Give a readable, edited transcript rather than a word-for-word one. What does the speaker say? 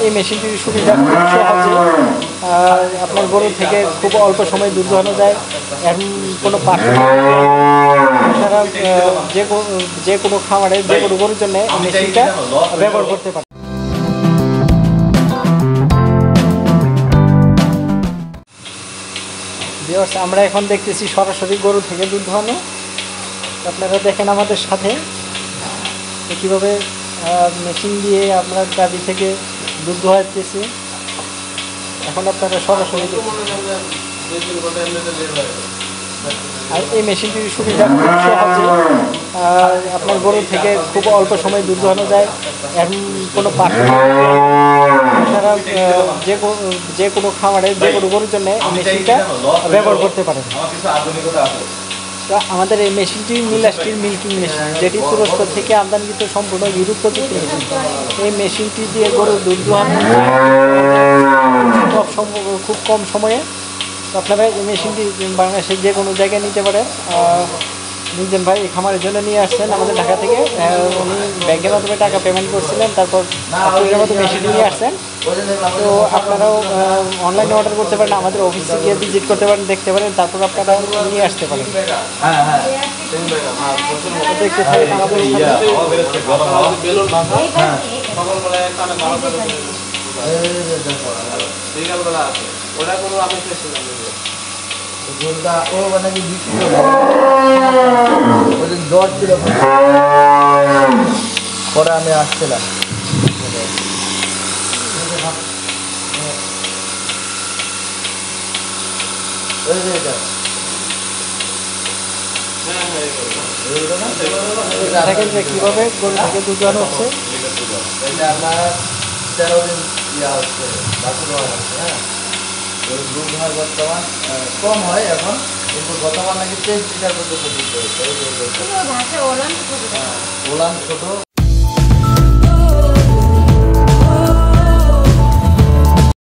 এই মেশিনটির সুবিধা খুব সহজে আপনার গরু থেকে খুব অল্প সময় দুধ দোহানো যায়। এমন কোনো পার্শ্ব আপনারা যে কোনো খামারে যে কোনো গরুর জন্য এই মেশিনটা ব্যবহার করতে পারেন। ভিউয়ার্স, আমরা এখন দেখতেছি সরাসরি গরু থেকে দুধ দোহানো। আপনারা দেখেন আমাদের সাথে কীভাবে মেশিন দিয়ে আমরা গাভী থেকে দুধ দোহাইতেছি। এখন আপনারা সরাসরি আর এই মেশিনটির সুবিধা খুব সহজে আপনার গরু থেকে খুব অল্প সময় দুধ দোহানো যায়। এমন কোনো পার্শ্ব আপনারা যে কোনো খামারে যে কোনো গরুর জন্য এই মেশিনটা ব্যবহার করতে পারেন। তো আমাদের এই মেশিনটি মিলাস্টির মিল্কিং মেশিন, যেটি তুরস্ক থেকে আমদানিকৃত সম্পূর্ণ ইউরোপ প্রযুক্তি মেশিন। এই মেশিনটি দিয়ে গরুর দুধ দোহানো খুব কম সময়ে। তো আপনারা এই মেশিনটি বাংলাদেশের যে কোনো জায়গায় নিতে পারেন। নিজাম ভাই এই খামারের জন্য নিয়ে আসছেন আমাদের ঢাকা থেকে। উনি ব্যাংকের মাধ্যমে টাকা পেমেন্ট করছিলেন, তারপর আপনাদের মতো মেশিনটি নিয়ে আসছেন। তো আপনারাও অনলাইনে অর্ডার করতে পারেন, আমাদের অফিসে গিয়ে ভিজিট করতে পারেন, দেখতে পারেন, তারপর আপনারা নিয়ে আসতে পারেন। দেখতে থাকেন আমাদের জ্বর ছিল পরে আমি আসছিলাম। দেখেন যে কীভাবে গরু থেকে দুধ দোয়ানো হচ্ছে। আপনার 13 দিন ইয়া হচ্ছে বাছুর হচ্ছে। হ্যাঁ, দুধ হয় বর্তমান কম হয় এখন, কিন্তু গতবার নাকি 23 লিটার পর্যন্ত দুধ হয়েছে। ওলান ছোট।